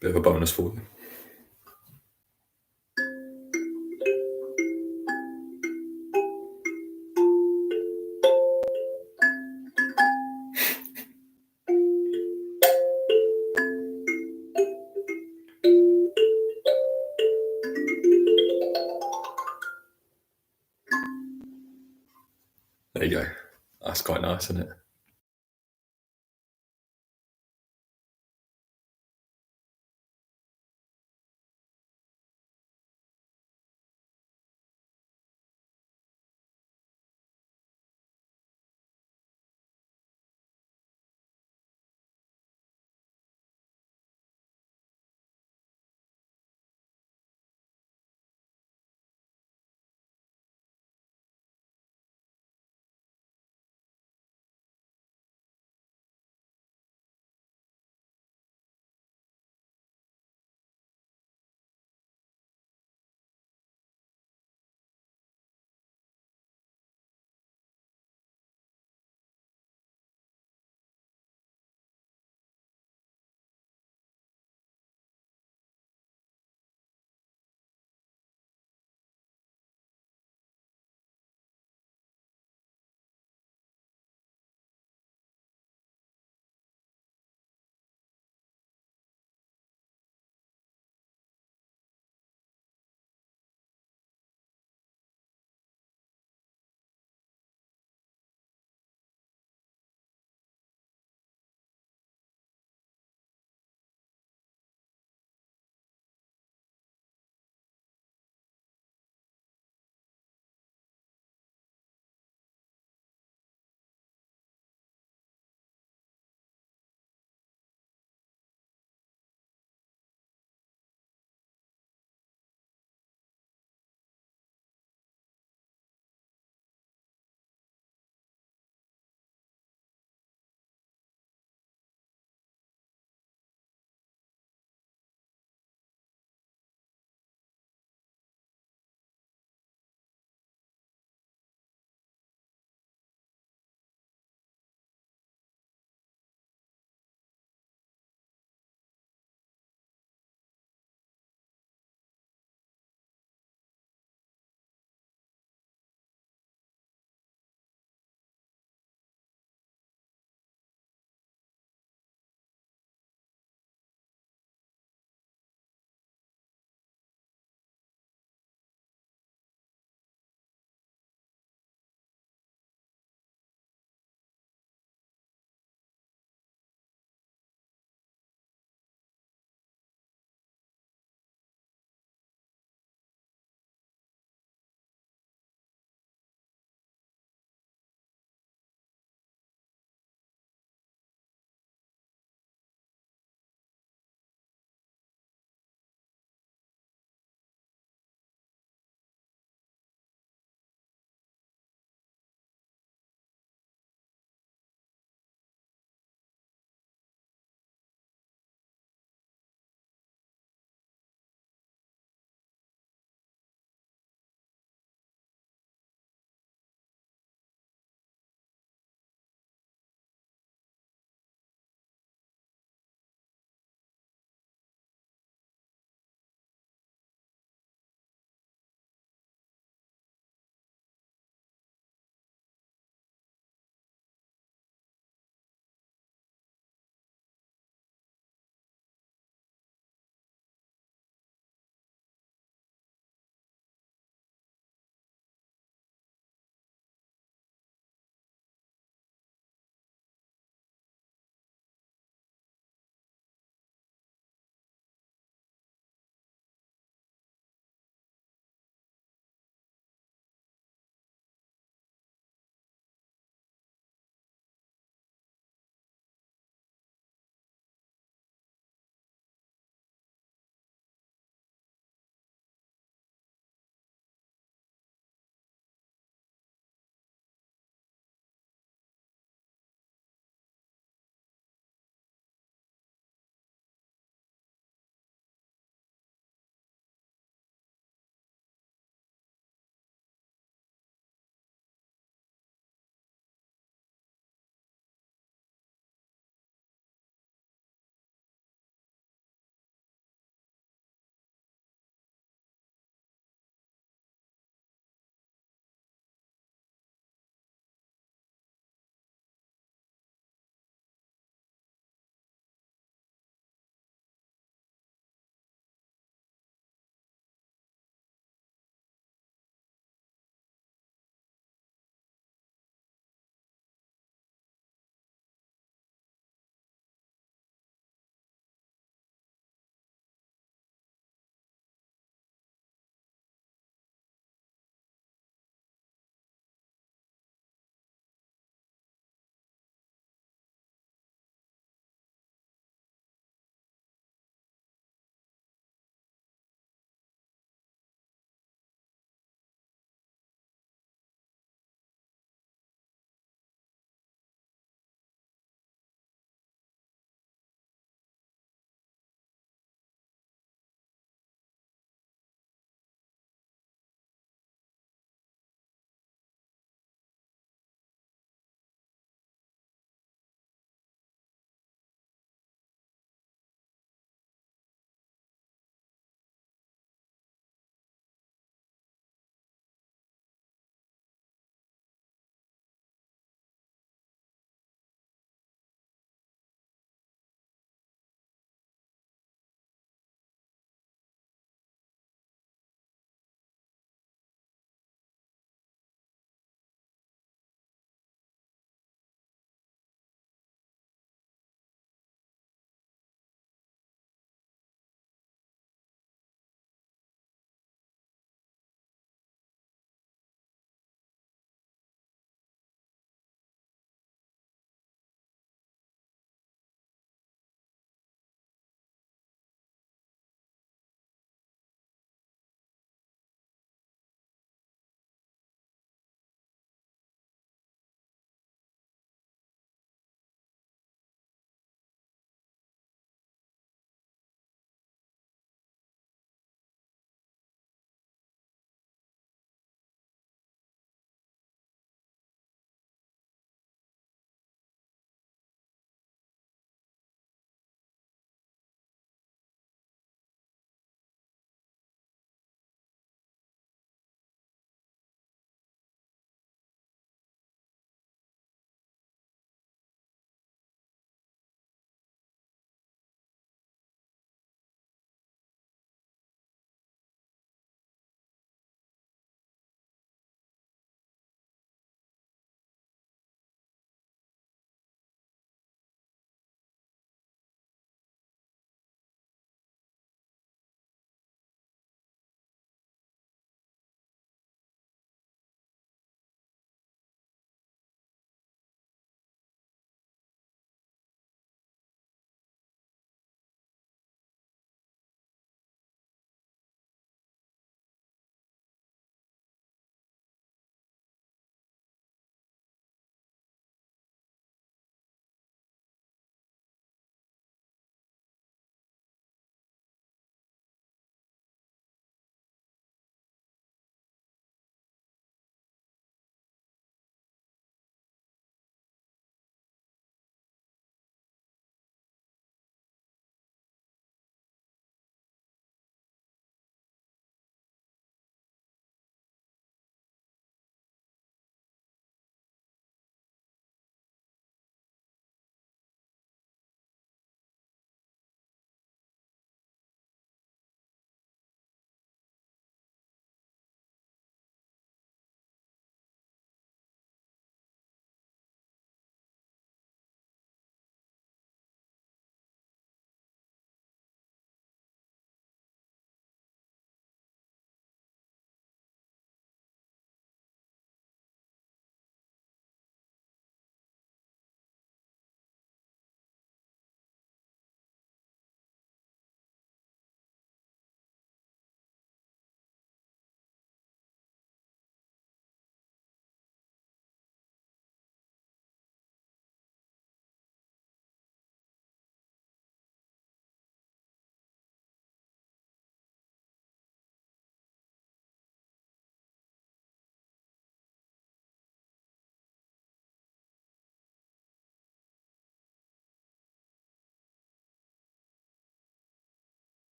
Bit of a bonus for you. There you go. That's quite nice, isn't it?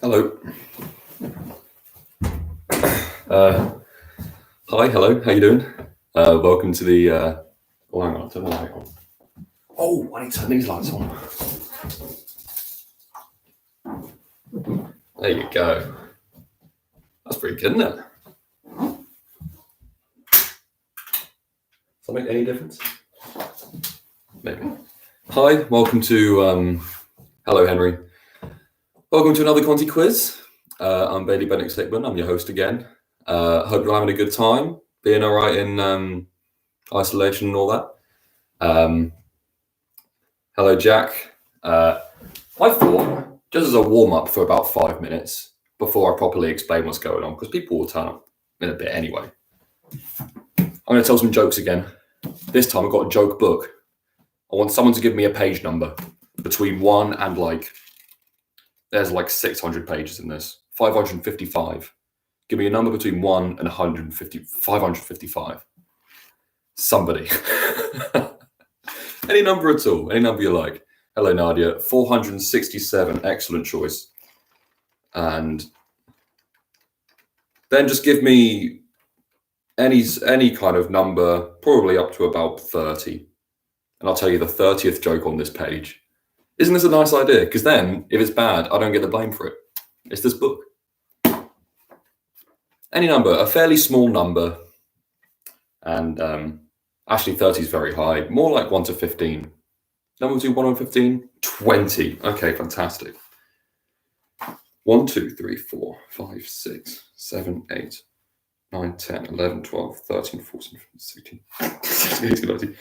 Hello. Hi, hello. How you doing? Welcome to the. Oh, hang on. Turn the light on. Oh, I need to turn these lights on. There you go. That's pretty good, isn't it? Does that make any difference? Maybe. Hi, welcome to. Hello, Henry. Welcome to another Conti Quiz. I'm Bailey Bennett-Stickman. I'm your host again. Hope you're having a good time, being all right in isolation and all that. Hello, Jack. I thought, just as a warm-up for about 5 minutes before I properly explain what's going on, because people will turn up in a bit anyway. I'm going to tell some jokes again. This time I've got a joke book. I want someone to give me a page number between 1 and there's 600 pages in this. 555. Give me a number between 1 and 555. Somebody. Any number at all. Any number you like. Hello, Nadia. 467. Excellent choice. And then just give me any kind of number, probably up to about 30. And I'll tell you the 30th joke on this page. Isn't this a nice idea? Because then, if it's bad, I don't get the blame for it. It's this book. Any number, a fairly small number. And actually 30 is very high. More like 1 to 15. Number between 1 and 15? 20. Okay, fantastic. 1, 2, 3, 4, 5, 6, 7, 8, 9, 10, 11, 12, 13, 14, 15, 16, 18, 19.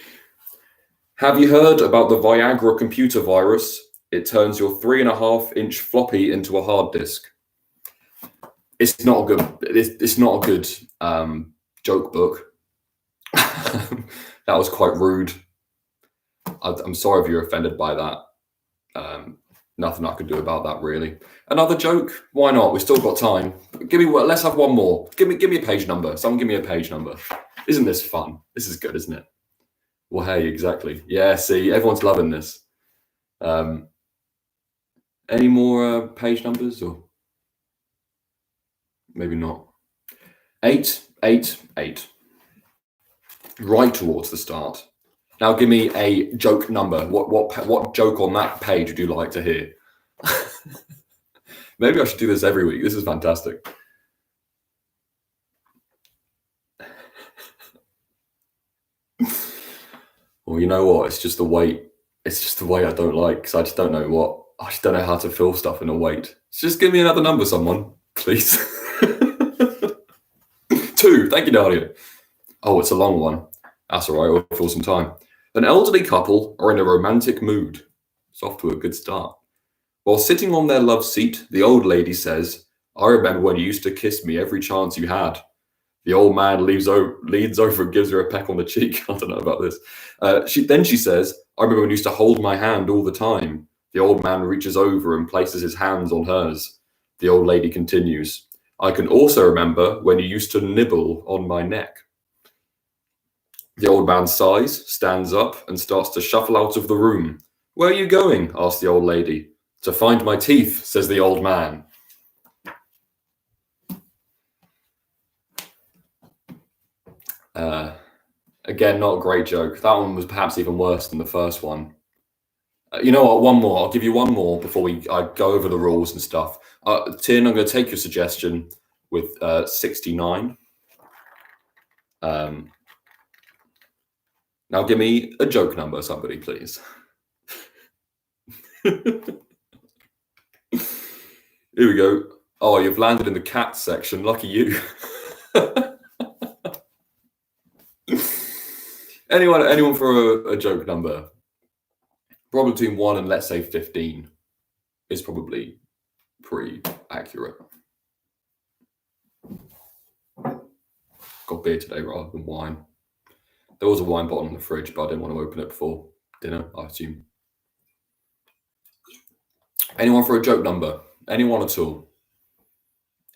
Have you heard about the Viagra computer virus? It turns your 3.5-inch floppy into a hard disk. It's not a good. It's not a good joke book. That was quite rude. I'm sorry if you're offended by that. Nothing I could do about that, really. Another joke? Why not? We've still got time. Let's have one more. Give me a page number. Someone give me a page number. Isn't this fun? This is good, isn't it? Well, hey, exactly. Yeah, see, everyone's loving this. Any more page numbers, or maybe not? 8, 8, 8. Right towards the start. Now, give me a joke number. What joke on that page would you like to hear? Maybe I should do this every week. This is fantastic. Well, you know what? It's just the weight. It's just the way I don't like, because I just don't know how to fill stuff in a weight. Just give me another number, someone, please. 2. Thank you, Nadia. Oh, it's a long one. That's all right. We'll fill some time. An elderly couple are in a romantic mood. It's off to a good start. While sitting on their love seat, the old lady says, "I remember when you used to kiss me every chance you had." The old man leans over and gives her a peck on the cheek. I don't know about this. She says, "I remember when you used to hold my hand all the time." The old man reaches over and places his hands on hers. The old lady continues, "I can also remember when you used to nibble on my neck." The old man sighs, stands up, and starts to shuffle out of the room. "Where are you going?" asks the old lady. "To find my teeth," says the old man. Again, not a great joke. That one was perhaps even worse than the first one. You know what? One more. I'll give you one more before I go over the rules and stuff. Tin, I'm going to take your suggestion with 69. Now give me a joke number, somebody, please. Here we go. Oh, you've landed in the cat section. Lucky you. Anyone for a joke number? Probably between 1 and, let's say, 15 is probably pretty accurate. Got beer today rather than wine. There was a wine bottle in the fridge, but I didn't want to open it before dinner, I assume. Anyone for a joke number? Anyone at all?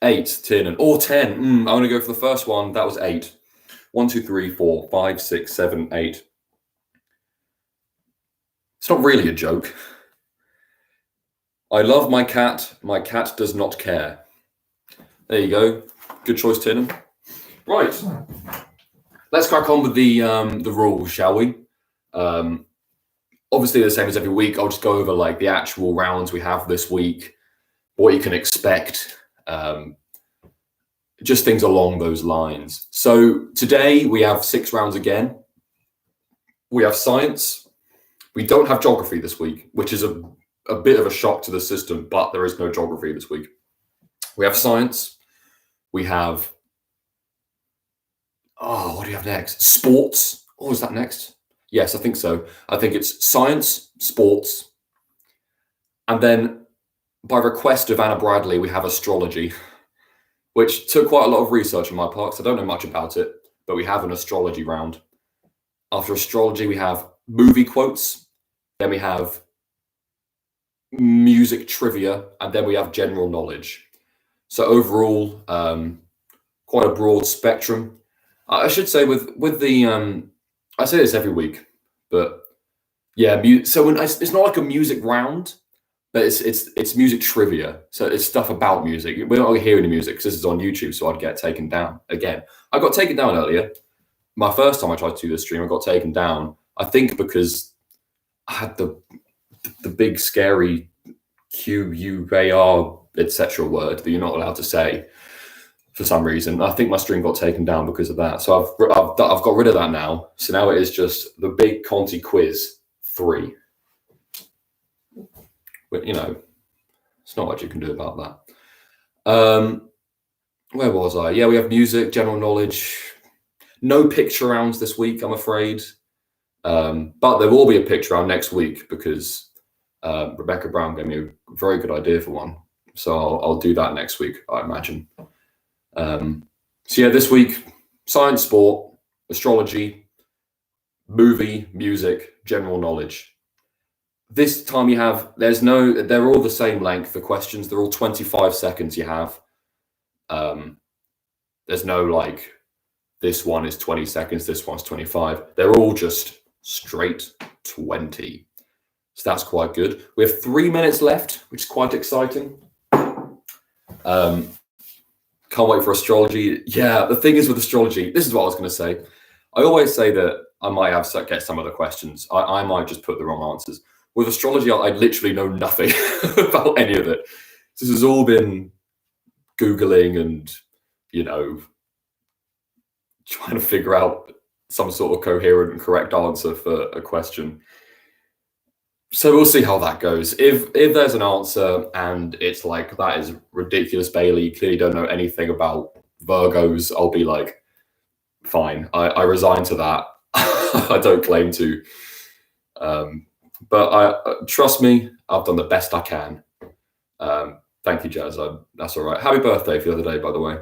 8, 10, or 10. I'm going to go for the first one. That was 8. 1, 2, 3, 4, 5, 6, 7, 8. It's not really a joke. I love my cat. My cat does not care. There you go. Good choice, Tinham. Right. Let's crack on with the rules, shall we? Obviously, the same as every week. I'll just go over like the actual rounds we have this week, what you can expect, just things along those lines. So today we have 6 rounds again. We have science. We don't have geography this week, which is a bit of a shock to the system, but there is no geography this week. We have science. We have, what do you have next? Sports. Oh, is that next? Yes, I think so. I think it's science, sports, and then by request of Anna Bradley, we have astrology, which took quite a lot of research on my part because I don't know much about it, but we have an astrology round. After astrology, we have movie quotes, then we have music trivia, and then we have general knowledge. So overall, quite a broad spectrum. I should say with the I say this every week, but yeah, so it's not like a music round, but it's music trivia. So it's stuff about music. We're not hearing the music because this is on YouTube, so I'd get taken down again. I got taken down earlier. My first time I tried to do this stream, I got taken down. I think because I had the big scary QUAR etc. word that you're not allowed to say for some reason. I think my stream got taken down because of that. So I've got rid of that now. So now it is just the big Conti Quiz 3. But it's not much you can do about that. Where was I? Yeah, we have music, general knowledge. No picture rounds this week, I'm afraid. But there will be a picture round next week because Rebecca Brown gave me a very good idea for one. So I'll do that next week, I imagine. So yeah, this week, science, sport, astrology, movie, music, general knowledge. This time you have, they're all the same length, the questions. They're all 25 seconds you have. There's no like, this one is 20 seconds, this one's 25. They're all just straight 20. So that's quite good. We have 3 minutes left, which is quite exciting. Can't wait for astrology. Yeah, the thing is with astrology, this is what I was going to say. I always say that I might get some of the questions. I might just put the wrong answers. With astrology, I literally know nothing about any of it. This has all been Googling and, trying to figure out some sort of coherent and correct answer for a question. So we'll see how that goes. If there's an answer and it's like, that is ridiculous, Bailey, you clearly don't know anything about Virgos, I'll be like, fine, I resign to that. I don't claim to. But trust me, I've done the best I can. Thank you, Jazz. That's all right. Happy birthday for the other day, by the way.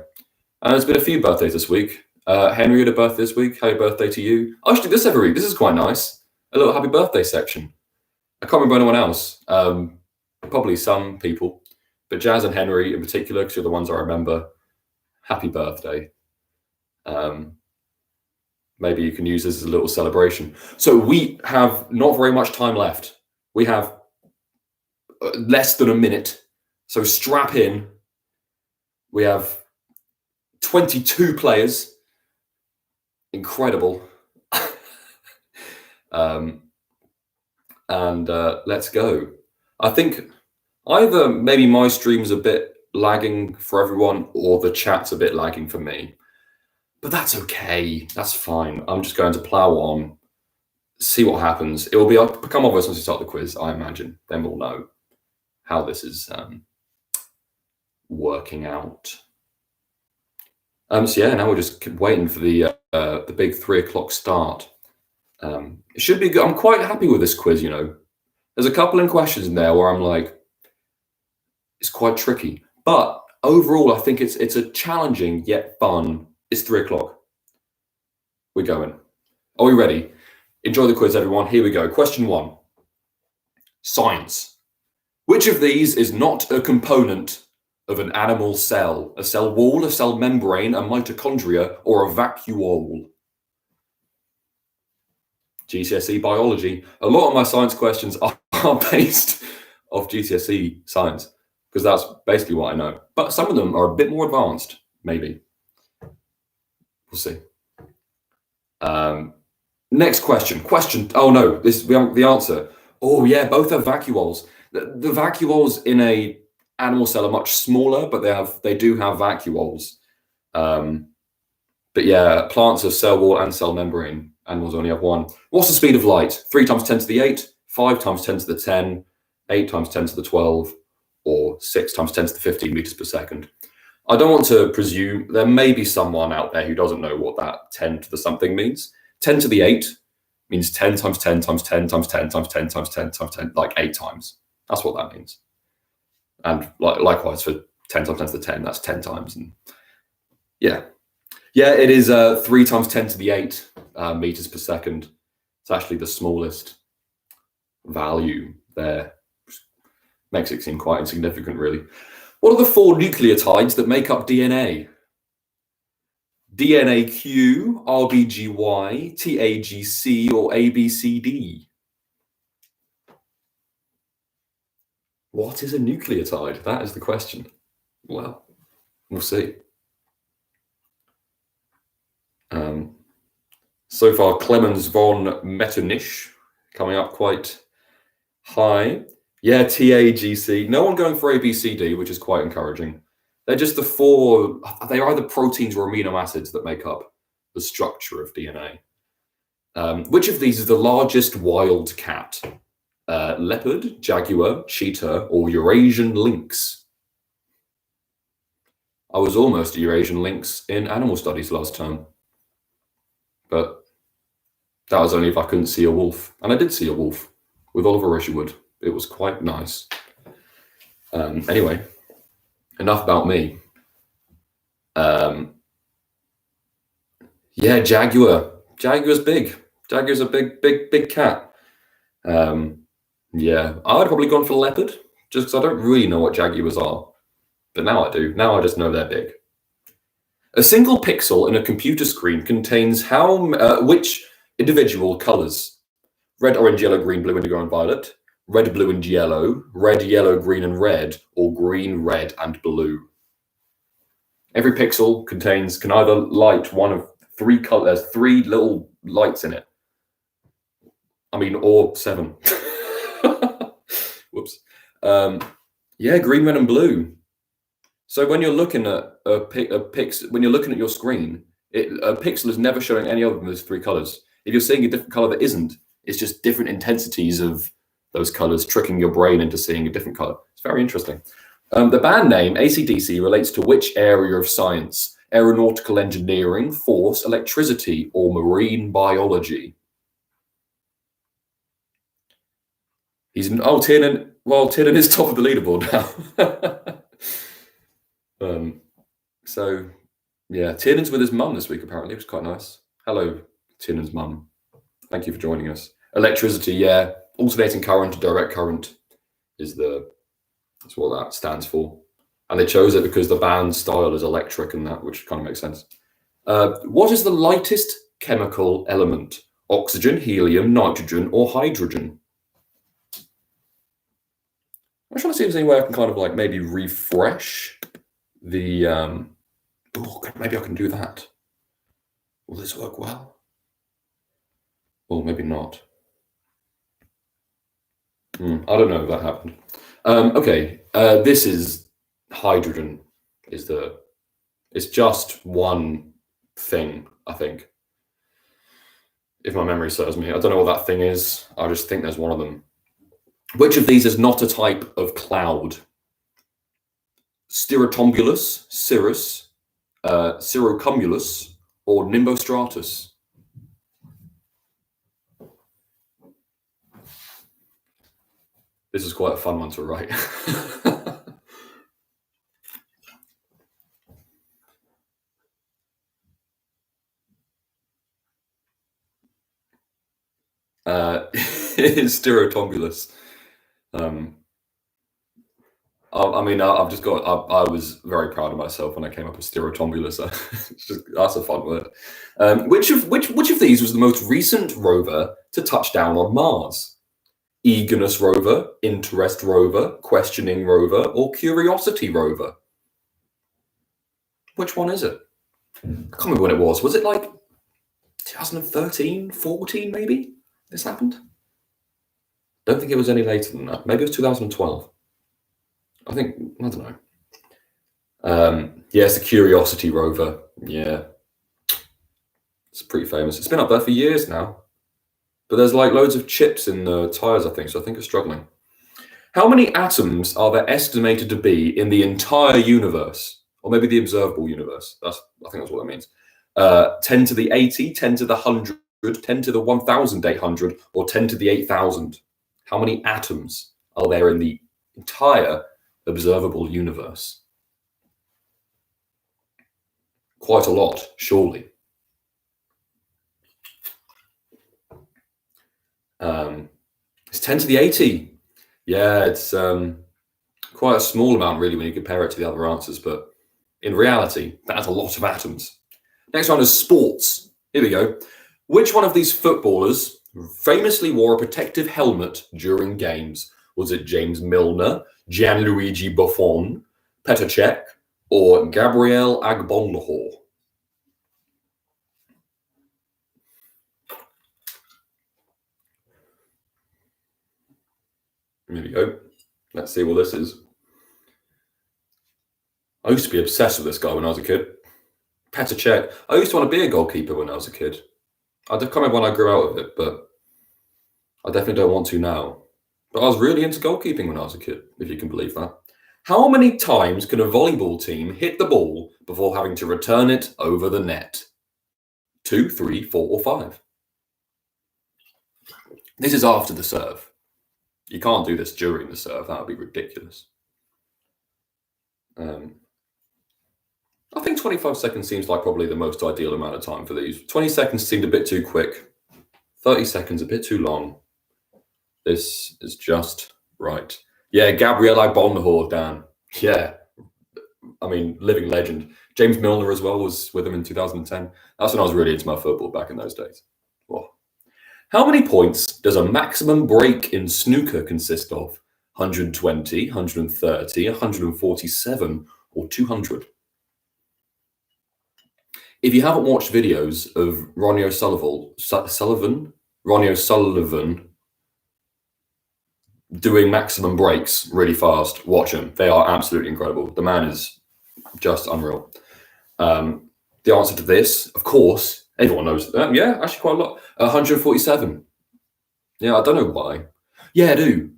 And there's been a few birthdays this week. Henry had a birthday this week. Happy birthday to you. I should do this every week. This is quite nice. A little happy birthday section. I can't remember anyone else. Probably some people, but Jazz and Henry in particular, because you're the ones I remember. Happy birthday. Maybe you can use this as a little celebration. So we have not very much time left. We have less than a minute. So strap in. We have 22 players. Incredible. And let's go. I think either maybe my stream's a bit lagging for everyone or the chat's a bit lagging for me. But that's okay. That's fine. I'm just going to plow on, see what happens. It will become obvious once we start the quiz, I imagine. Then we'll know how this is working out. So yeah, now we're just waiting for the big 3 o'clock start. It should be good. I'm quite happy with this quiz, There's a couple of questions in there where I'm like, it's quite tricky. But overall, I think it's a challenging yet fun. It's 3 o'clock. We're going. Are we ready? Enjoy the quiz, everyone. Here we go. Question 1. Science. Which of these is not a component of an animal cell? A cell wall, a cell membrane, a mitochondria, or a vacuole? GCSE biology. A lot of my science questions are based of GCSE science, because that's basically what I know. But some of them are a bit more advanced, maybe. We'll see. Next question. Oh no, we haven't the answer. Oh yeah, both are vacuoles. The vacuoles in a animal cell are much smaller, but they do have vacuoles. But yeah, plants have cell wall and cell membrane. Animals only have one. What's the speed of light? 3 times 10 to the 8, 5 times 10 to the 10, 8 times 10 to the 12, or 6 times 10 to the 15 meters per second. I don't want to presume. There may be someone out there who doesn't know what that 10 to the something means. 10 to the 8 means 10 times 10 times 10 times 10 times 10 times 10 times 10, like 8 times. That's what that means. And likewise for 10 times 10 to the 10, that's 10 times. And yeah, it is 3 times 10 to the 8 meters per second. It's actually the smallest value there. Makes it seem quite insignificant, really. What are the 4 nucleotides that make up DNA? DNAQ, RBGY, TAGC, or ABCD? What is a nucleotide? That is the question. Well, we'll see. So far, Clemens von Metternich coming up quite high. Yeah, TAGC. No one going for ABCD, which is quite encouraging. They're just the 4. They're either proteins or amino acids that make up the structure of DNA. Which of these is the largest wild cat? Leopard, jaguar, cheetah, or Eurasian lynx? I was almost a Eurasian lynx in animal studies last term, but that was only if I couldn't see a wolf. And I did see a wolf with Oliver Isherwood. It was quite nice. Anyway, enough about me. Yeah, jaguar. Jaguar's big. Jaguar's a big cat. Yeah, I'd probably gone for leopard, just because I don't really know what jaguars are. But now I do. Now I just know they're big. A single pixel in a computer screen contains which individual colors? Red, orange, yellow, green, blue, indigo, and violet. Red, blue, and yellow. Red, yellow, green, and red. Or green, red, and blue. Every pixel can either light one of 3 colors. There's 3 little lights in it. I mean, or 7. Whoops. Yeah, green, red, and blue. So when you're looking at when you're looking at your screen, a pixel is never showing any other than those 3 colors. If you're seeing a different color that isn't, it's just different intensities of those colors tricking your brain into seeing a different color. It's very interesting. The band name AC/DC relates to which area of science? Aeronautical engineering, force, electricity, or marine biology? Tiernan. Well, Tiernan is top of the leaderboard now. So yeah, Tiernan's with his mum this week, apparently, which is quite nice. Hello, Tiernan's mum. Thank you for joining us. Electricity, yeah. Alternating current, direct current that's what that stands for. And they chose it because the band style is electric and that, which kind of makes sense. What is the lightest chemical element? Oxygen, helium, nitrogen, or hydrogen? I'm trying to see if there's any way I can kind of like maybe refresh the maybe I can do that. Will this work well? Or maybe not. I don't know if that happened. Okay, this is hydrogen. It's just one thing, I think. If my memory serves me. I don't know what that thing is. I just think there's one of them. Which of these is not a type of cloud? Cirrocumulus, cirrus, cirrocumulus, or nimbostratus? This is quite a fun one to write. It is Cirrocumulus. I was very proud of myself when I came up with Cirrocumulus. That's a fun word. Which of these was the most recent rover to touch down on Mars? Eagerness rover, interest rover, questioning rover, or curiosity rover? Which one is it? I can't remember when it was. Was it like 2013, 14 maybe this happened? Don't think it was any later than that. Maybe it was 2012. I don't know. Yeah, it's the Curiosity rover. Yeah. It's pretty famous. It's been up there for years now. But there's like loads of chips in the tires, I think, so I think it's struggling. How many atoms are there estimated to be in the entire universe? Or maybe the observable universe. I think that's what that means. 10 to the 80, 10 to the 100, 10 to the 1,800, or 10 to the 8,000? How many atoms are there in the entire observable universe? Quite a lot, surely. It's 10 to the 80. Yeah, it's quite a small amount, really, when you compare it to the other answers. But in reality, that's a lot of atoms. Next one is sports. Here we go. Which one of these footballers famously wore a protective helmet during games? Was it James Milner, Gianluigi Buffon, Petr Cech, or Gabriel Agbonlahor? Here we go. Let's see what this is. I used to be obsessed with this guy when I was a kid. Petr Cech. I used to want to be a goalkeeper when I was a kid. I can't remember when I grew out of it, but I definitely don't want to now. But I was really into goalkeeping when I was a kid, if you can believe that. How many times can a volleyball team hit the ball before having to return it over the net? 2, 3, 4, or 5? This is after the serve. You can't do this during the serve. That would be ridiculous. I think 25 seconds seems like probably the most ideal amount of time for these. 20 seconds seemed a bit too quick. 30 seconds a bit too long. This is just right. Yeah, Gabriel Agbonlahor, Dan. Yeah. I mean, living legend. James Milner as well was with him in 2010. That's when I was really into my football back in those days. Whoa. How many points does a maximum break in snooker consist of? 120, 130, 147, or 200? If you haven't watched videos of Ronnie O'Sullivan doing maximum breaks really fast, watch them. They are absolutely incredible. The man is just unreal. The answer to this, of course, everyone knows that. Yeah, actually quite a lot. 147. Yeah, I don't know why. Yeah, I do.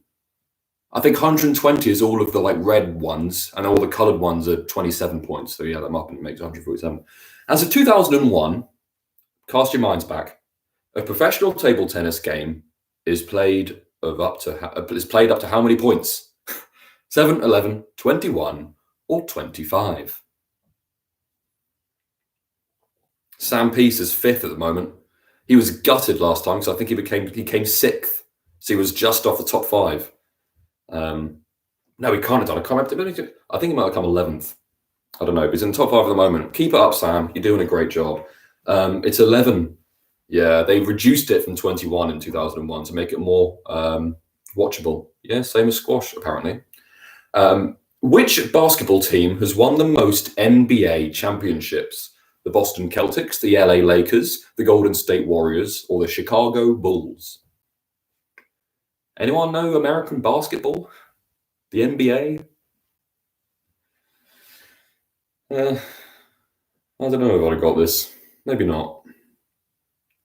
I think 120 is all of the like red ones, and all the coloured ones are 27 points. So yeah, them up and it makes 147. As of 2001, cast your minds back. A professional table tennis game is played up to how many points? 7, 11, 21, or 25? Sam Peace is 5th at the moment. He was gutted last time, so I think he came 6th. So he was just off the top 5. No, he can't have done. I think he might have come 11th. I don't know, but he's in the top 5 at the moment. Keep it up, Sam. You're doing a great job. It's 11. Yeah, they reduced it from 21 in 2001 to make it more watchable. Yeah, same as squash, apparently. Which basketball team has won the most NBA championships? The Boston Celtics, the LA Lakers, the Golden State Warriors, or the Chicago Bulls? Anyone know American basketball? The NBA? I don't know if I got this. Maybe not.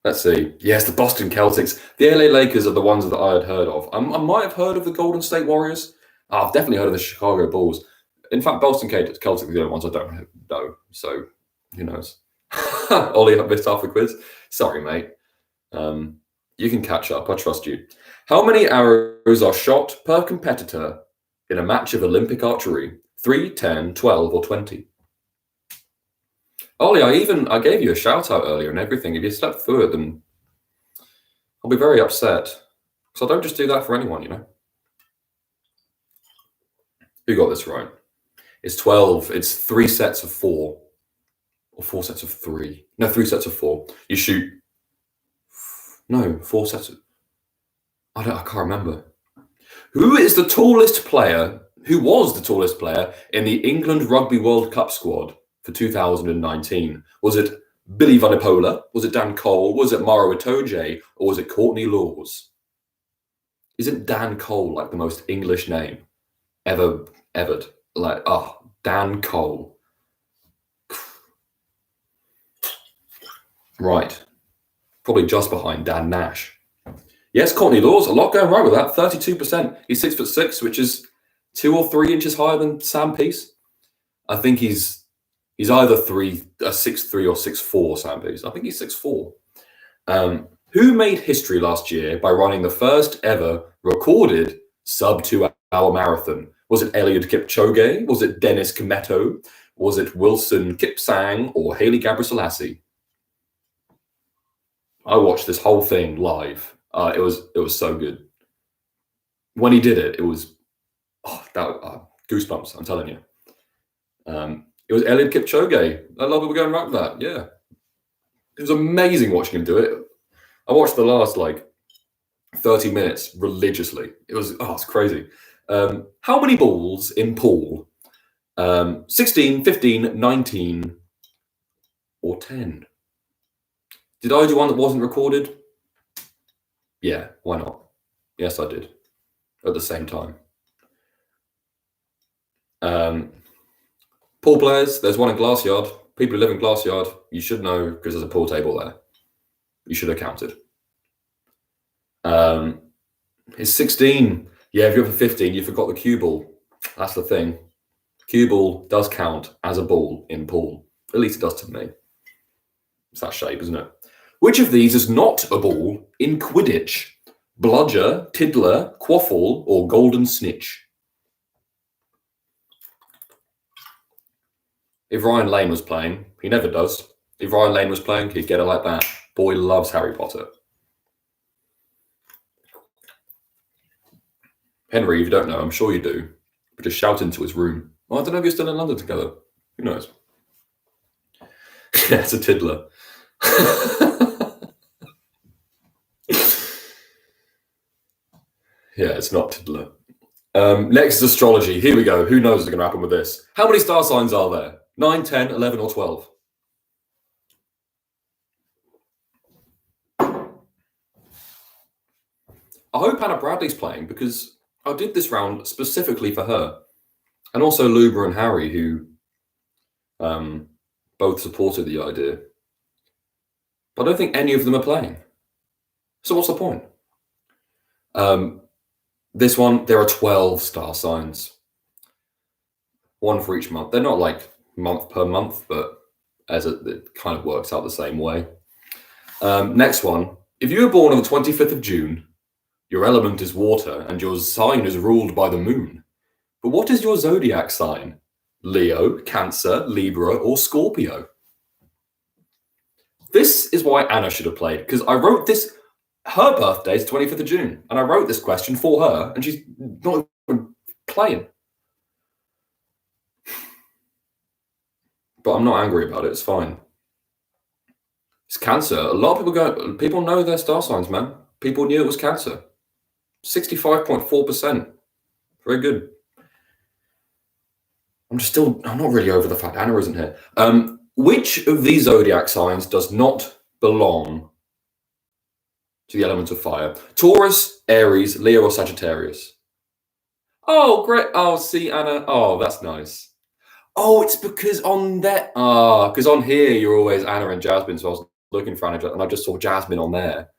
Let's see. Yes, the Boston Celtics. The LA Lakers are the ones that I had heard of. I might have heard of the Golden State Warriors. I've definitely heard of the Chicago Bulls. In fact, Boston Celtics are the only ones I don't know. So, who knows? Ollie, I missed half the quiz. Sorry, mate. You can catch up. I trust you. How many arrows are shot per competitor in a match of Olympic archery? 3, 10, 12, or 20? Ollie, I gave you a shout out earlier and everything. If you slept through it, then I'll be very upset. So I don't just do that for anyone, you know. Who got this right? It's 12. It's 3 sets of 4. Or 4 sets of 3. No, 3 sets of 4. You shoot. No, 4 sets of. I can't remember. Who was the tallest player in the England Rugby World Cup squad for 2019? Was it Billy Vunipola? Was it Dan Cole? Was it Maro Itoje? Or was it Courtney Laws? Isn't Dan Cole like the most English name ever? Like, Dan Cole. Right. Probably just behind Dan Nash. Yes, Courtney Laws, a lot going right with that. 32%. He's 6'6", which is 2 or 3 inches higher than Sam Peace. I think he's either 6'3" or 6'4", Sam Peace. I think he's 6'4". Who made history last year by running the first ever recorded sub 2-hour marathon? Was it Eliud Kipchoge? Was it Dennis Kimetto? Was it Wilson Kipsang or Haile Gebrselassie? I watched this whole thing live. It was so good. When he did it, it was goosebumps. I'm telling you. It was Eliud Kipchoge. A lot of people going right with that. Yeah, it was amazing watching him do it. I watched the last 30 minutes religiously. It's crazy. How many balls in pool? 16, 15, 19, or 10? Did I do one that wasn't recorded? Yeah, why not? Yes, I did. At the same time. Pool players, there's one in Glassyard. People who live in Glassyard, you should know because there's a pool table there. You should have counted. It's 16. Yeah, if you're up for 15, you forgot the cue ball. That's the thing. Cue ball does count as a ball in pool. At least it does to me. It's that shape, isn't it? Which of these is not a ball in Quidditch? Bludger, Tiddler, Quaffle, or Golden Snitch? If Ryan Lane was playing, he never does. If Ryan Lane was playing, he'd get it like that. Boy loves Harry Potter. Henry, if you don't know, I'm sure you do, but just shout into his room. Well, I don't know if you're still in London together. Who knows? Yeah, it's a Tiddler. Yeah, it's not Tiddler. Next is astrology. Here we go. Who knows what's going to happen with this? How many star signs are there? 9, 10, 11, or 12? I hope Hannah Bradley's playing because I did this round specifically for her. And also Luba and Harry, who both supported the idea. But I don't think any of them are playing. So what's the point? This one, there are 12 star signs. One for each month. They're not like month per month, but it kind of works out the same way. Next one. If you were born on the 25th of June, your element is water and your sign is ruled by the moon. But what is your zodiac sign? Leo, Cancer, Libra, or Scorpio? This is why Anna should have played, because I wrote this. Her birthday is 25th of June, and I wrote this question for her, and she's not even playing. But I'm not angry about it. It's fine. It's Cancer. A lot of people know their star signs, man. People knew it was Cancer. 65.4%. Very good. I'm not really over the fact Anna isn't here. Which of these zodiac signs does not belong to the element of fire? Taurus, Aries, Leo, or Sagittarius? Oh, great. Oh, see, Anna. Oh, that's nice. Oh, it's because because on here you're always Anna and Jasmine, so I was looking for Anna and I just saw Jasmine on there.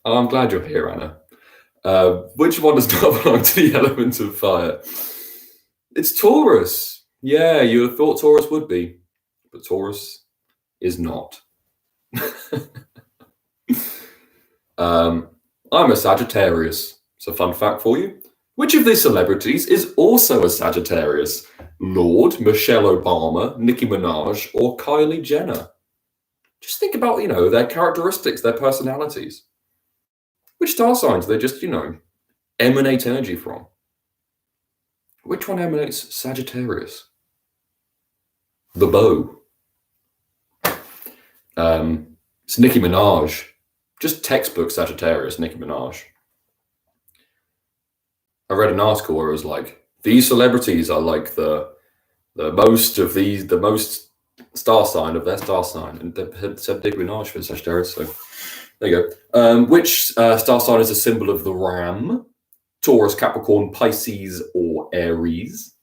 Oh, I'm glad you're here, Anna. Which one does not belong to the element of fire? It's Taurus. Yeah, you would have thought Taurus would be, but Taurus is not. I'm a Sagittarius. It's a fun fact for you. Which of these celebrities is also a Sagittarius? Lord, Michelle Obama, Nicki Minaj, or Kylie Jenner? Just think about, their characteristics, their personalities. Which star signs they just, emanate energy from? Which one emanates Sagittarius? The bow. It's Nicki Minaj. Just textbook Sagittarius, Nicki Minaj. I read an article where it was like, these celebrities are like the most star sign of their star sign, and they had said Nicki Minaj for Sagittarius. So there you go. Which star sign is a symbol of the ram? Taurus, Capricorn, Pisces, or Aries?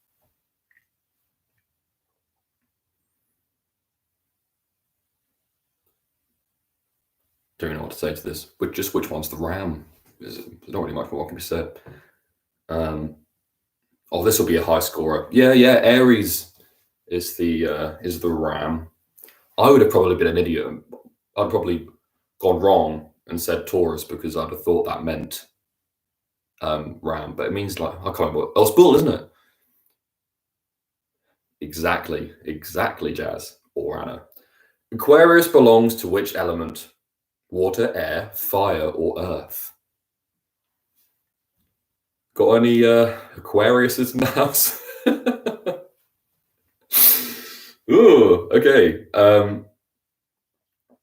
Don't know what to say to this. But just which one's the ram? There's not really much more can be said. Oh, this will be a high scorer. Yeah, Aries is the ram. I would have probably been an idiot. I'd probably gone wrong and said Taurus because I'd have thought that meant ram, but it means like, I can't remember. Oh, it's bull, isn't it? Exactly, Jazz or Anna. Aquarius belongs to which element? Water, air, fire, or earth? Got any Aquariuses in the house? Ooh, okay.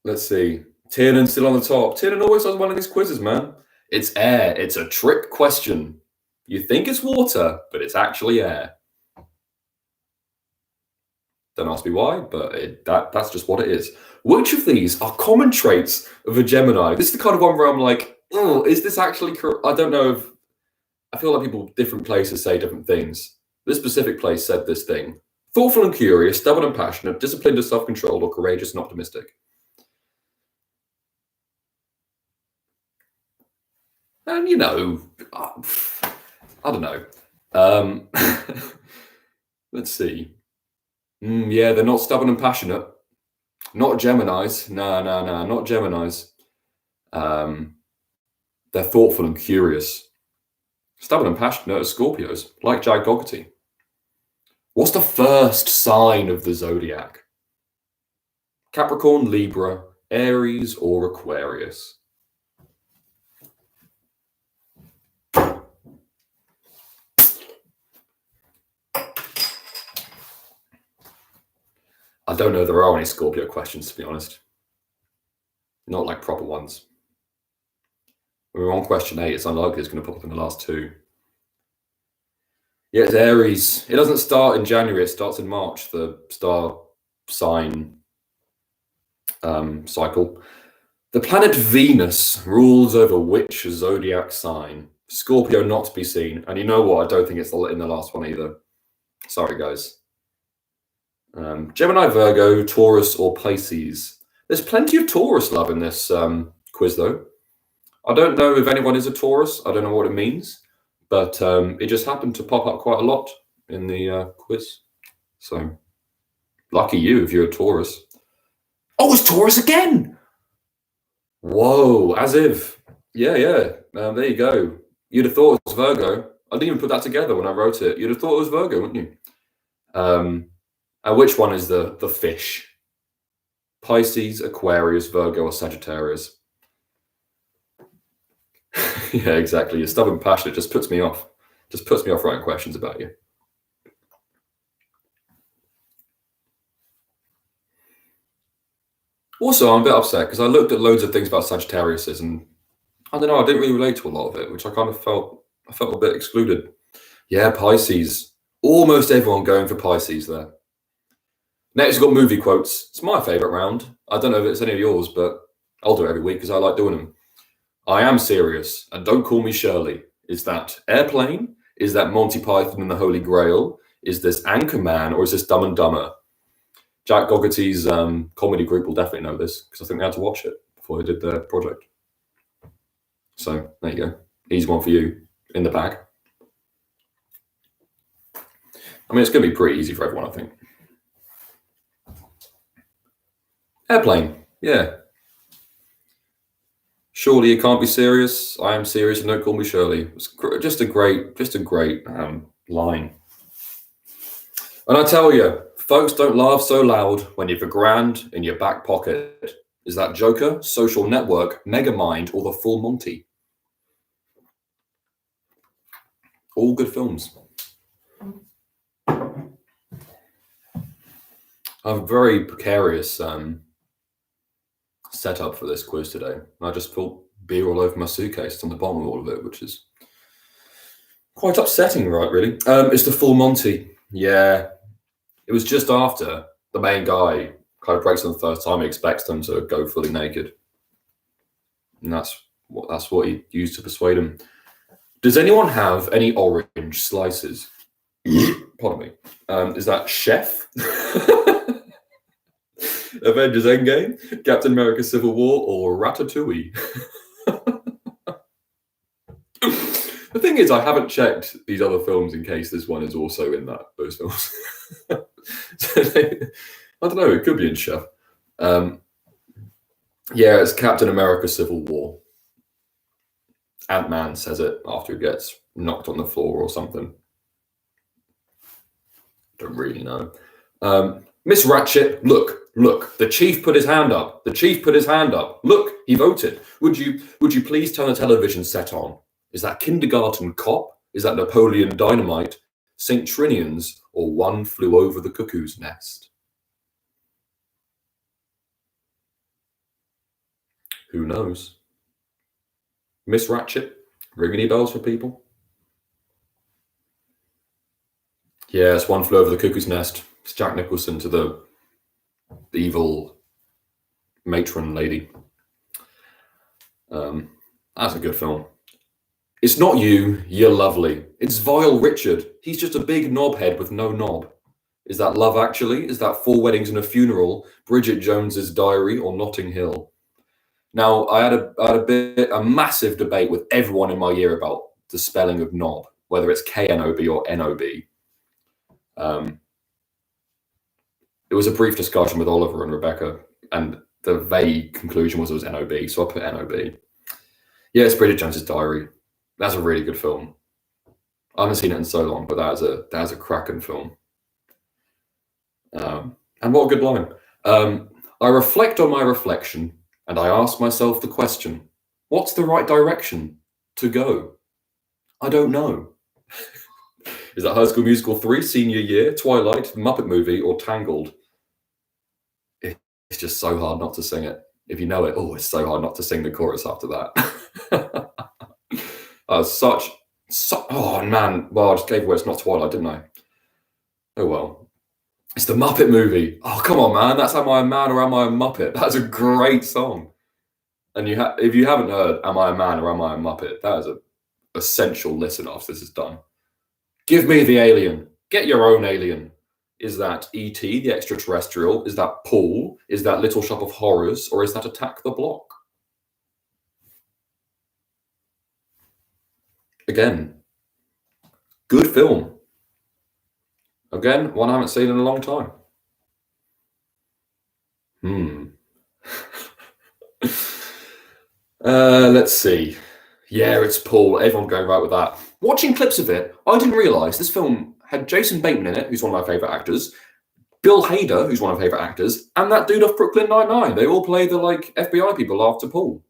Let's see. Tiernan still on the top. Tiernan always does one of these quizzes, man. It's air. It's a trick question. You think it's water, but it's actually air. Don't ask me why, but that's just what it is. Which of these are common traits of a Gemini? This is the kind of one where I'm like, oh, is this actually correct? I don't know if, I feel like different places say different things. This specific place said this thing. Thoughtful and curious, stubborn and passionate, disciplined and self-controlled, or courageous and optimistic. And you know, I don't know. Let's see. Yeah, they're not stubborn and passionate. Not Geminis. No, not Geminis. They're thoughtful and curious. Stubborn and passionate are Scorpios, like Jack Gogarty. What's the first sign of the zodiac? Capricorn, Libra, Aries, or Aquarius? I don't know if there are any Scorpio questions, to be honest. Not like proper ones. We're on question 8. It's unlikely it's going to pop up in the last 2. Yeah, it's Aries. It doesn't start in January. It starts in March, the star sign cycle. The planet Venus rules over which zodiac sign? Scorpio not to be seen. And you know what? I don't think it's in the last one either. Sorry, guys. Gemini, Virgo, Taurus, or Pisces. There's plenty of Taurus love in this quiz, though. I don't know if anyone is a Taurus. I don't know what it means. But it just happened to pop up quite a lot in the quiz. So, lucky you if you're a Taurus. Oh, it's Taurus again! Whoa, as if. Yeah. There you go. You'd have thought it was Virgo. I didn't even put that together when I wrote it. You'd have thought it was Virgo, wouldn't you? And which one is the fish? Pisces, Aquarius, Virgo, or Sagittarius? Yeah, exactly. Your stubborn passion just puts me off. Just puts me off writing questions about you. Also, I'm a bit upset because I looked at loads of things about Sagittariuses and I don't know, I didn't really relate to a lot of it, which I kind of felt a bit excluded. Yeah, Pisces. Almost everyone going for Pisces there. Next, we've got movie quotes. It's my favourite round. I don't know if it's any of yours, but I'll do it every week because I like doing them. I am serious, and don't call me Shirley. Is that Airplane? Is that Monty Python and the Holy Grail? Is this Anchorman, or is this Dumb and Dumber? Jack Gogarty's comedy group will definitely know this because I think they had to watch it before they did their project. So there you go. Easy one for you in the bag. I mean, it's going to be pretty easy for everyone, I think. Airplane, yeah. Surely you can't be serious. I am serious, and don't call me Shirley. It's just a great line. And I tell you, folks don't laugh so loud when you've a grand in your back pocket. Is that Joker, Social Network, Megamind, or The Full Monty? All good films. I have a very precarious setup for this quiz today. I just put beer all over my suitcase. It's on the bottom of all of it, which is Quite upsetting, right, really? It's the Full Monty. Yeah. It was just after the main guy kind of breaks them the first time. He expects them to go fully naked. And that's what he used to persuade him. Does anyone have any orange slices? Pardon me. Is that Chef? Avengers Endgame, Captain America Civil War, or Ratatouille? The thing is, I haven't checked these other films in case this one is also in those films. I don't know, it could be in Chef. Yeah, it's Captain America Civil War. Ant-Man says it after he gets knocked on the floor or something. Don't really know. Miss Ratchet, look, the chief put his hand up. The chief put his hand up. Look, he voted. Would you please turn the television set on? Is that Kindergarten Cop? Is that Napoleon Dynamite, St. Trinian's, or One Flew Over the Cuckoo's Nest? Who knows? Miss Ratchet, ring any bells for people? Yeah, it's One Flew Over the Cuckoo's Nest. It's Jack Nicholson to the evil matron lady. That's a good film. It's not you, you're lovely. It's Vile Richard. He's just a big knobhead with no knob. Is that Love Actually? Is that Four Weddings and a Funeral, Bridget Jones's Diary, or Notting Hill? Now, I had a massive debate with everyone in my year about the spelling of knob, whether it's K-N-O-B or N-O-B. It was a brief discussion with Oliver and Rebecca, and the vague conclusion was it was N-O-B, so I put N-O-B. Yeah, it's Bridget Jones's Diary. That's a really good film. I haven't seen it in so long, but that is a cracking film. And what a good line. I reflect on my reflection, and I ask myself the question, what's the right direction to go? I don't know. Is that High School Musical 3, Senior Year, Twilight, Muppet Movie, or Tangled? It's just so hard not to sing it. If you know it, it's so hard not to sing the chorus after that. Oh man, well, I just gave away it's not Twilight, didn't I? Oh well. It's the Muppet Movie. Oh, come on, man. That's Am I a Man or Am I a Muppet? That's a great song. And if you haven't heard Am I a Man or Am I a Muppet, that is an essential listen after this is done. Give me the alien. Get your own alien. Is that E.T., the extraterrestrial? Is that Paul? Is that Little Shop of Horrors? Or is that Attack the Block? Again, good film. Again, one I haven't seen in a long time. Let's see. Yeah, it's Paul. Everyone going right with that. Watching clips of it, I didn't realise this film had Jason Bateman in it, who's one of my favourite actors, Bill Hader, who's one of my favourite actors, and that dude off Brooklyn Nine-Nine. They all play the FBI people after Paul.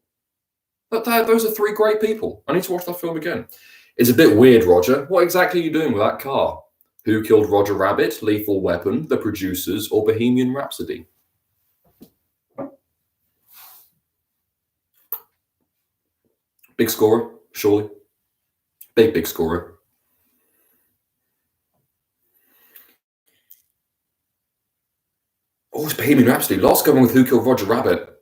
But those are three great people. I need to watch that film again. It's a bit weird, Roger. What exactly are you doing with that car? Who Killed Roger Rabbit, Lethal Weapon, The Producers, or Bohemian Rhapsody? Big scorer, surely. Big scorer. Oh, it's Bohemian Rhapsody. Lots going with Who Killed Roger Rabbit.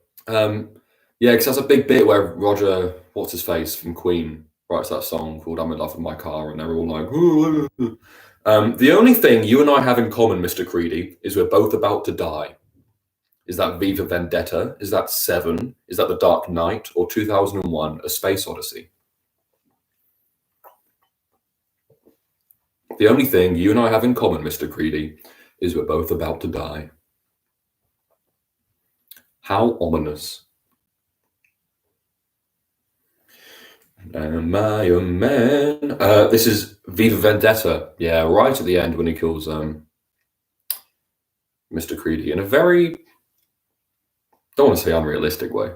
Yeah, because that's a big bit where Roger, what's his face from Queen, writes that song called I'm in Love with My Car, and they're all like, the only thing you and I have in common, Mr. Creedy, is we're both about to die. Is that V for Vendetta? Is that Seven? Is that The Dark Knight? Or 2001, A Space Odyssey? The only thing you and I have in common, Mr. Creedy, is we're both about to die. How ominous. Am I a man? This is Viva Vendetta. Yeah, right at the end when he kills Mr. Creedy in a very, don't want to say unrealistic way.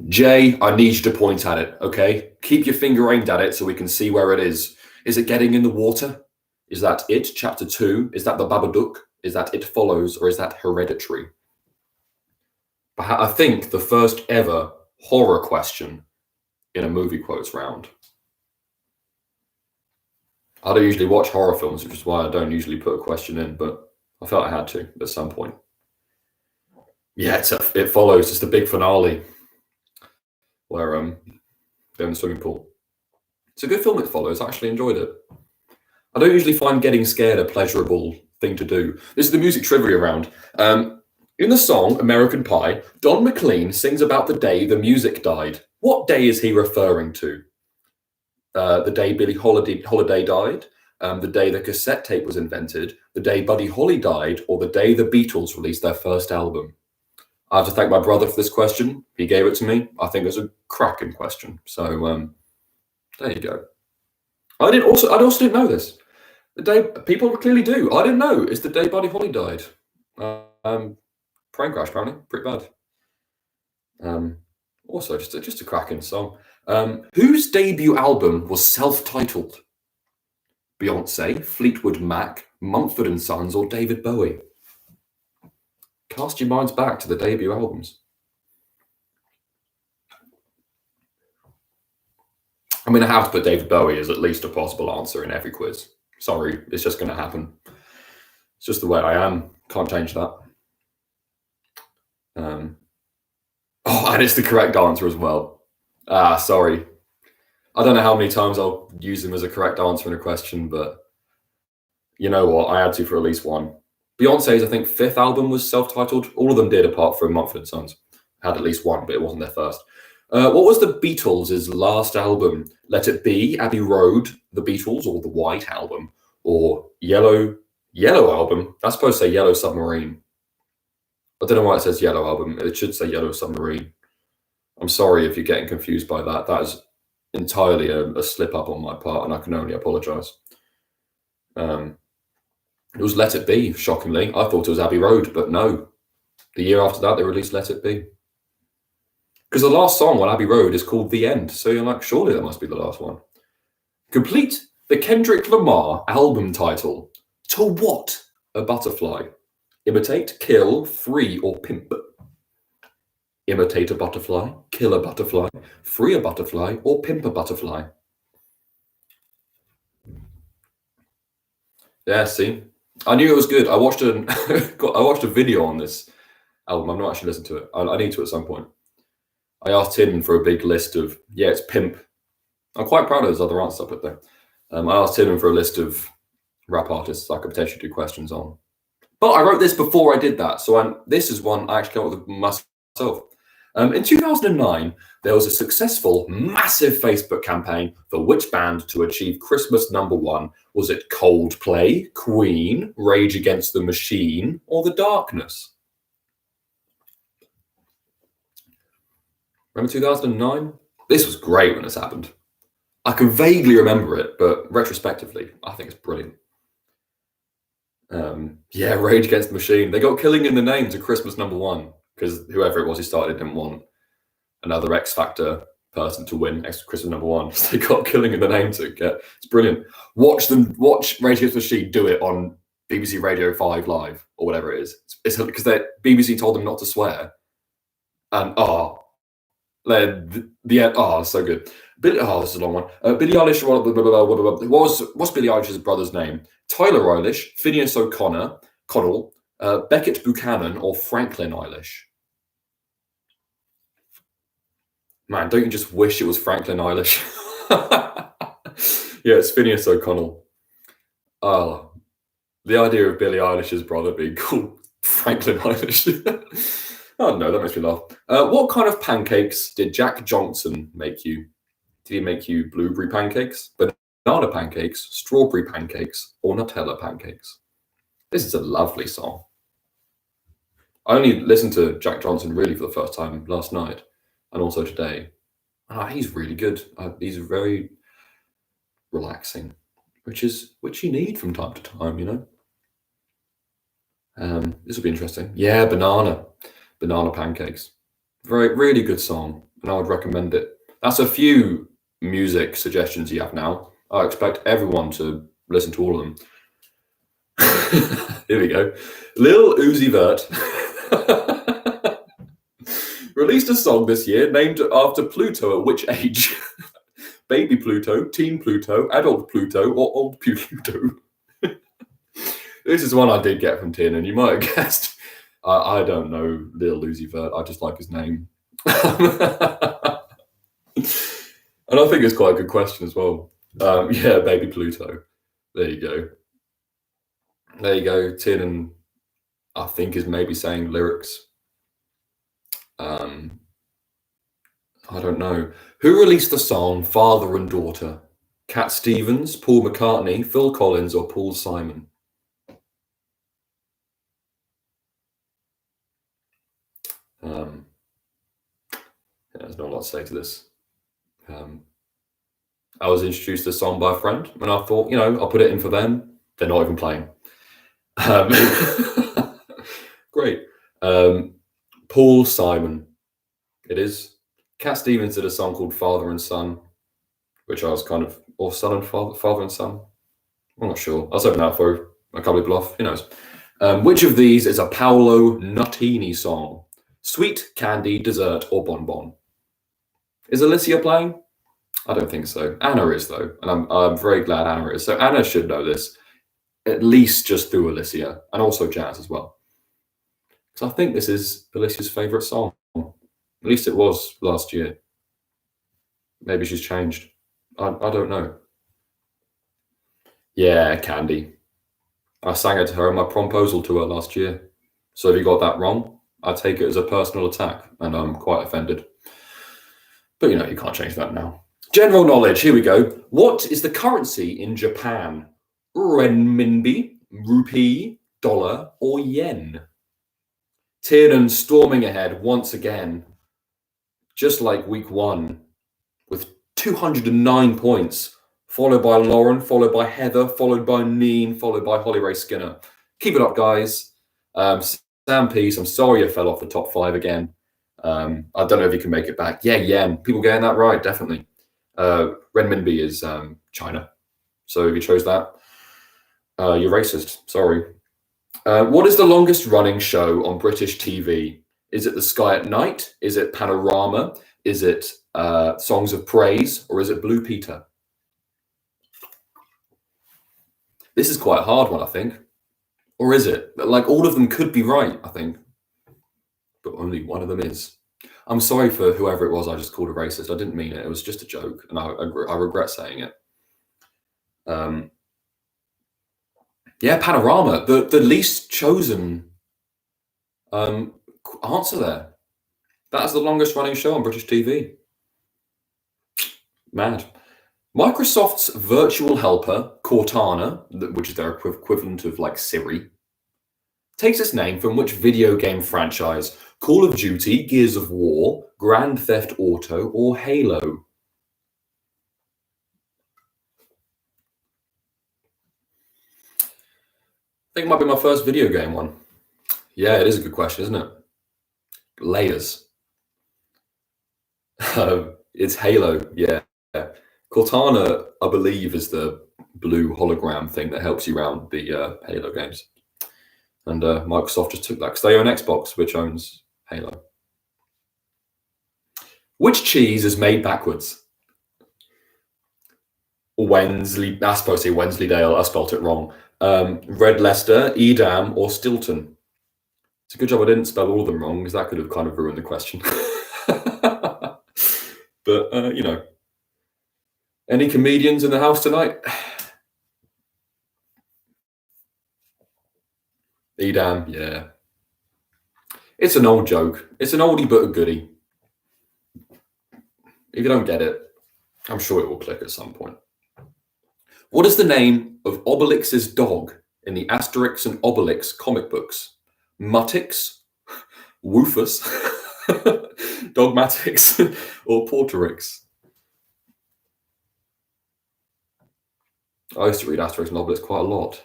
Jay, I need you to point at it, okay? Keep your finger aimed at it so we can see where it is. Is it getting in the water? Is that It, Chapter 2? Is that The Babadook? Is that It Follows? Or is that Hereditary? I think the first ever horror question in a movie quotes round. I don't usually watch horror films, which is why I don't usually put a question in, but I felt I had to at some point. Yeah, it follows. It's the big finale where they're in the swimming pool. It's a good film. It follows. I actually enjoyed it. I don't usually find getting scared a pleasurable thing to do. This is the music trivia round. In the song American Pie, Don McLean sings about the day the music died. What day is he referring to? The day Billie Holiday died, the day the cassette tape was invented, the day Buddy Holly died, or the day the Beatles released their first album? I have to thank my brother for this question. He gave it to me. I think it's a cracking question. So there you go. I also didn't know this. The day people clearly do. I didn't know. It's the day Buddy Holly died. Train crash, apparently, pretty bad. Also, just a cracking song. Whose debut album was self-titled? Beyonce, Fleetwood Mac, Mumford & Sons, or David Bowie? Cast your minds back to the debut albums. I mean, I have to put David Bowie as at least a possible answer in every quiz. Sorry, it's just going to happen. It's just the way I am. Can't change that. And it's the correct answer as well. Sorry. I don't know how many times I'll use them as a correct answer in a question, but you know what? I had to for at least one. Beyonce's, I think, 5th album was self-titled. All of them did, apart from Mumford & Sons. Had at least one, but it wasn't their first. What was the Beatles' last album? Let It Be, Abbey Road, The Beatles, or The White Album, or Yellow Album? That's supposed to say Yellow Submarine. I don't know why it says Yellow Album. It should say Yellow Submarine. I'm sorry if you're getting confused by that. That is entirely a slip up on my part, and I can only apologise. It was Let It Be, shockingly. I thought it was Abbey Road, but no. The year after that, they released Let It Be. Because the last song on Abbey Road is called The End, so you're like, surely that must be the last one. Complete the Kendrick Lamar album title. To What a Butterfly? Imitate, kill, free, or pimp? Imitate a butterfly, kill a butterfly, free a butterfly, or pimp a butterfly? Yeah, see? I knew it was good. I watched a video on this album. I've not actually listened to it. I need to at some point. I asked Tim for a big list of, it's pimp. I'm quite proud of those other answers I put there. I asked Tim for a list of rap artists I could potentially do questions on. But I wrote this before I did that. So this is one I actually came up with myself. In 2009, there was a successful, massive Facebook campaign for which band to achieve Christmas #1. Was it Coldplay, Queen, Rage Against the Machine, or The Darkness? Remember 2009? This was great when this happened. I can vaguely remember it, but retrospectively, I think it's brilliant. Rage Against the Machine. They got Killing in the Name to Christmas #1 because whoever it was who started didn't want another X Factor person to win Christmas #1. So they got Killing in the Name to get. It's brilliant. Watch Rage Against the Machine do it on BBC Radio 5 Live or whatever it is. It's because BBC told them not to swear, and so good. This is a long one. Billie Eilish. What's Billie Eilish's brother's name? Tyler Eilish, Phineas O'Connell, Beckett Buchanan, or Franklin Eilish? Man, don't you just wish it was Franklin Eilish? Yeah, it's Phineas O'Connell. The idea of Billie Eilish's brother being called Franklin Eilish. Oh no, that makes me laugh. What kind of pancakes did Jack Johnson make you? Did he make you blueberry pancakes, banana pancakes, strawberry pancakes, or Nutella pancakes? This is a lovely song. I only listened to Jack Johnson really for the first time last night, and also today. He's really good. He's very relaxing, which you need from time to time, you know. This will be interesting. Yeah, banana pancakes. Really good song, and I would recommend it. That's a few music suggestions you have now. I expect everyone to listen to all of them. Here we go. Lil Uzi Vert released a song this year named after Pluto at which age? Baby Pluto, Teen Pluto, Adult Pluto, or Old Pluto? This is one I did get from Tin, and you might have guessed. I don't know Lil Uzi Vert. I just like his name. And I think it's quite a good question as well. Yeah, Baby Pluto. There you go. There you go. Tin, and I think is maybe saying lyrics. I don't know. Who released the song Father and Daughter? Cat Stevens, Paul McCartney, Phil Collins, or Paul Simon? Yeah, there's not a lot to say to this. I was introduced to the song by a friend, and I thought, I'll put it in for them. They're not even playing. Great. Paul Simon. It is. Cat Stevens did a song called Father and Son, which I was or Son and Father and Son. I'm not sure. I was hoping that for a couple of bluff. Who knows? Which of these is a Paolo Nutini song? Sweet, Candy, Dessert, or Bonbon? Is Alicia playing? I don't think so. Anna is, though, and I'm very glad Anna is. So Anna should know this, at least just through Alicia, and also Jazz as well. Because I think this is Alicia's favourite song. At least it was last year. Maybe she's changed. I don't know. Yeah, Candy. I sang it to her in my promposal to her last year. So if you got that wrong, I take it as a personal attack, and I'm quite offended. But you can't change that now. General knowledge, here we go. What is the currency in Japan? Renminbi, rupee, dollar, or yen? Tiernan storming ahead once again, just like week one, with 209 points, followed by Lauren, followed by Heather, followed by Neen, followed by Holly Ray Skinner. Keep it up, guys. Sam Peace, I'm sorry you fell off the top 5 again. I don't know if you can make it back. Yeah, yen. People getting that right, definitely. Renminbi is China. So if you chose that, you're racist. Sorry. What is the longest running show on British TV? Is it The Sky at Night? Is it Panorama? Is it Songs of Praise? Or is it Blue Peter? This is quite a hard one, I think. Or is it? Like, all of them could be right, I think. But only one of them is. I'm sorry for whoever it was I just called a racist. I didn't mean it. It was just a joke, and I regret saying it. Yeah, Panorama, the least chosen answer there. That is the longest running show on British TV. Mad. Microsoft's virtual helper, Cortana, which is their equivalent of like Siri, takes its name from which video game franchise? Call of Duty, Gears of War, Grand Theft Auto, or Halo? I think it might be my first video game one. Yeah, it is a good question, isn't it? Layers. It's Halo, yeah. Cortana, I believe, is the blue hologram thing that helps you around the Halo games. And Microsoft just took that because they own Xbox, which owns Halo. Which cheese is made backwards? Wensley, I suppose to say Wensleydale, I spelt it wrong. Red Leicester, Edam, or Stilton? It's a good job I didn't spell all of them wrong, because that could have kind of ruined the question. But, any comedians in the house tonight? Edam, yeah. It's an old joke. It's an oldie but a goodie. If you don't get it, I'm sure it will click at some point. What is the name of Obelix's dog in the Asterix and Obelix comic books? Muttix, Woofus, Dogmatix, or Porterix? I used to read Asterix and Obelix quite a lot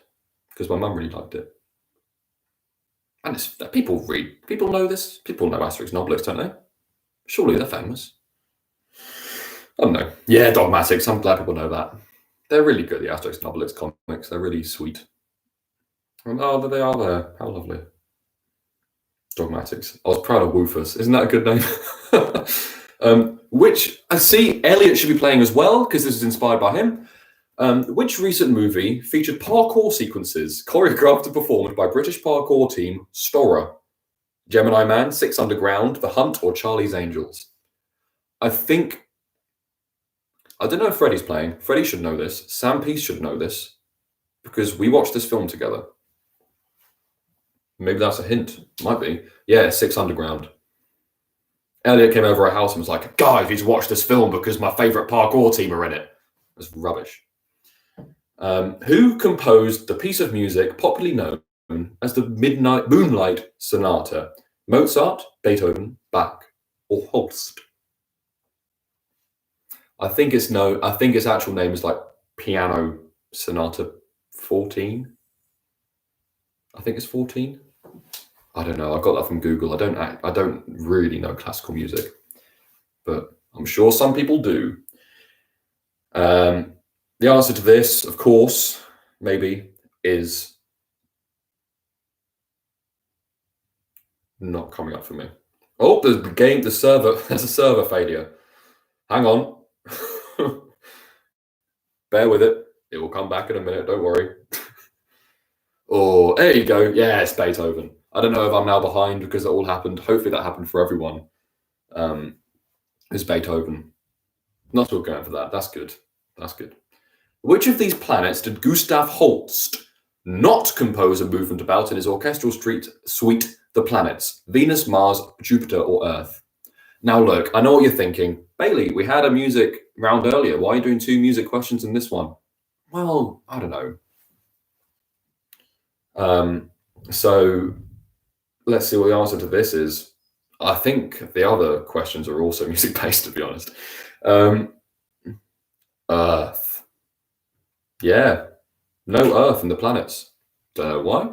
because my mum really liked it. And people know this. People know Asterix and Obelix, don't they? Surely they're famous. I don't know. Yeah, Dogmatix. I'm glad people know that. They're really good, the Asterix and Obelix comics. They're really sweet. Oh, they are there. How lovely. Dogmatix. I was proud of Woofus. Isn't that a good name? Which I see Elliot should be playing as well because this is inspired by him. Which recent movie featured parkour sequences choreographed and performed by British parkour team Stora? Gemini Man, Six Underground, The Hunt, or Charlie's Angels? I don't know if Freddie's playing. Freddie should know this. Sam Peace should know this because we watched this film together. Maybe that's a hint. Might be. Yeah, Six Underground. Elliot came over our house and was like, guys, you need to watch this film because my favourite parkour team are in it. It's rubbish. Who composed the piece of music popularly known as the Moonlight Sonata? Mozart, Beethoven, Bach, or Holst? I think its actual name is like Piano Sonata 14. I think it's 14. I don't know. I got that from Google. I don't really know classical music, but I'm sure some people do. The answer to this, of course, maybe, is not coming up for me. Oh, there's a server failure. Hang on. Bear with it. It will come back in a minute. Don't worry. Oh, there you go. Yeah, it's Beethoven. I don't know if I'm now behind because it all happened. Hopefully that happened for everyone. It's Beethoven. Not still going for that. That's good. That's good. Which of these planets did Gustav Holst not compose a movement about in his orchestral suite, The Planets? Venus, Mars, Jupiter, or Earth? Now look, I know what you're thinking. Bailey, we had a music round earlier. Why are you doing 2 music questions in this one? Well, I don't know. So let's see what the answer to this is. I think the other questions are also music-based, to be honest. Earth. Yeah, no Earth in the planets. Don't know why.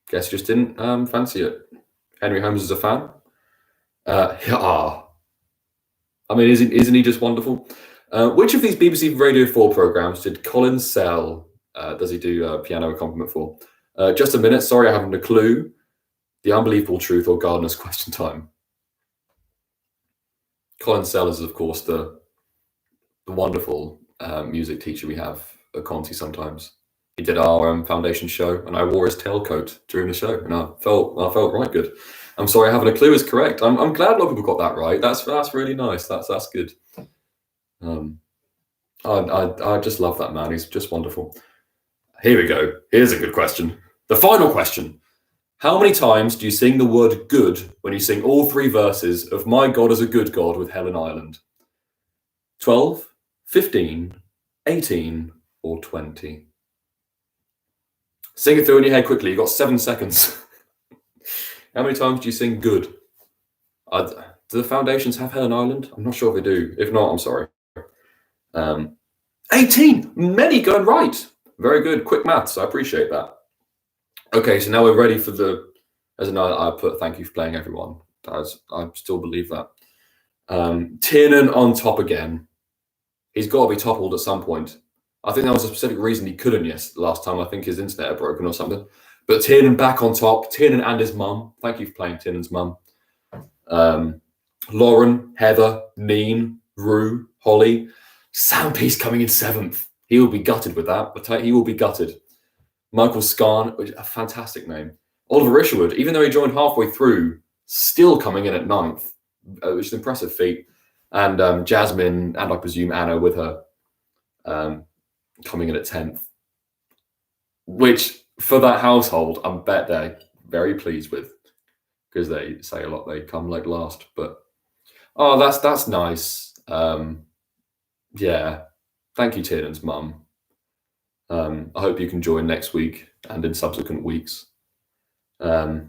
Guess just didn't fancy it. Henry Holmes is a fan. I mean, isn't he just wonderful? Which of these BBC Radio 4 programs did Colin Sell? Does he do piano accompaniment for? Just a minute. Sorry, I haven't a clue. The Unbelievable Truth or Gardener's Question Time. Colin Sell is, of course, the wonderful music teacher we have at Conti sometimes. He did our foundation show, and I wore his tailcoat during the show, and I felt right good. I'm sorry, having a clue is correct. I'm glad a lot of people got that right. That's really nice. That's good. I just love that man. He's just wonderful. Here we go. Here's a good question. The final question. How many times do you sing the word good when you sing all 3 verses of My God is a Good God with Helen Ireland? 12, 15, 18, or 20? Sing it through in your head quickly. You've got 7 seconds. How many times do you sing good? Do the foundations have Helen Ireland? I'm not sure if they do. If not, I'm sorry. 18! Many going right. Very good. Quick maths. I appreciate that. Okay, so now we're ready for as a note, I put thank you for playing, everyone. I still believe that. Tiernan on top again. He's got to be toppled at some point. I think that was a specific reason he couldn't last time. I think his internet had broken or something. But Tiernan back on top. Tiernan and his mum. Thank you for playing, Tiernan's mum. Lauren, Heather, Neen, Rue, Holly. Sam Peace coming in 7th. He will be gutted with that. He will be gutted. Michael Scarn, which is a fantastic name. Oliver Isherwood, even though he joined halfway through, still coming in at 9th, which is an impressive feat. And Jasmine, and I presume Anna with her, coming in at 10th. Which, for that household, I bet they're very pleased with, because they say a lot they come like last. But, oh, that's nice. Yeah. Thank you, Tiernan's mum. I hope you can join next week and in subsequent weeks. So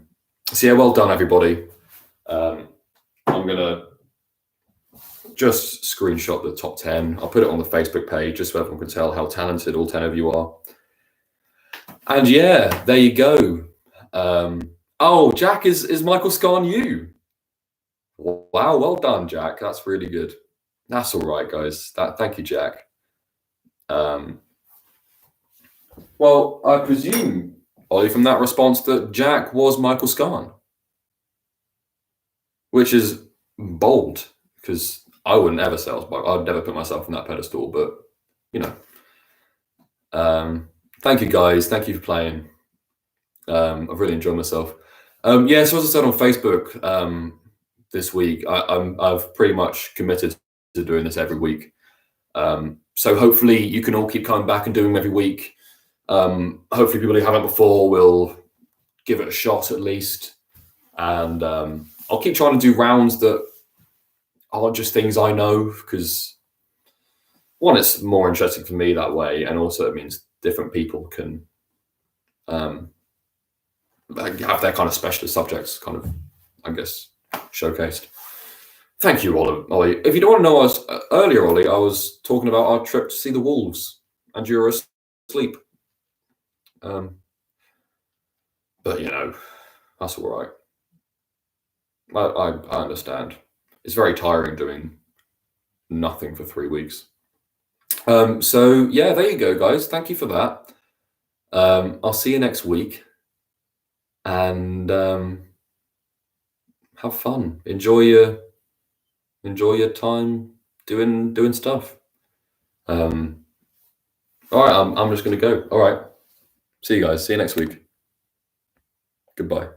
yeah, well done, everybody. I'm going to just screenshot the top 10. I'll put it on the Facebook page just so everyone can tell how talented all 10 of you are. And yeah, there you go. Oh, Jack, is Michael Scarn you? Wow, well done, Jack. That's really good. That's all right, guys. Thank you, Jack. Well, I presume, Ollie, from that response that Jack was Michael Scarn, which is bold, because I wouldn't ever sales bike. I'd never put myself on that pedestal, but you know. Thank you guys. Thank you for playing. I've really enjoyed myself. Yeah, so as I said on Facebook this week, I've pretty much committed to doing this every week. So hopefully you can all keep coming back and doing them every week. Hopefully people who haven't before will give it a shot at least. And I'll keep trying to do rounds that aren't just things I know, because one, it's more interesting for me that way, and also it means different people can have their kind of specialist subjects kind of, I guess, showcased. Thank you, Ollie. If you don't want to know us earlier, Ollie, I was talking about our trip to see the Wolves, and you were asleep. But you know, that's all right. I understand. It's very tiring doing nothing for 3 weeks. So yeah, there you go, guys. Thank you for that. I'll see you next week, and have fun. Enjoy your time doing stuff. All right, I'm just gonna go. All right, see you guys. See you next week. Goodbye.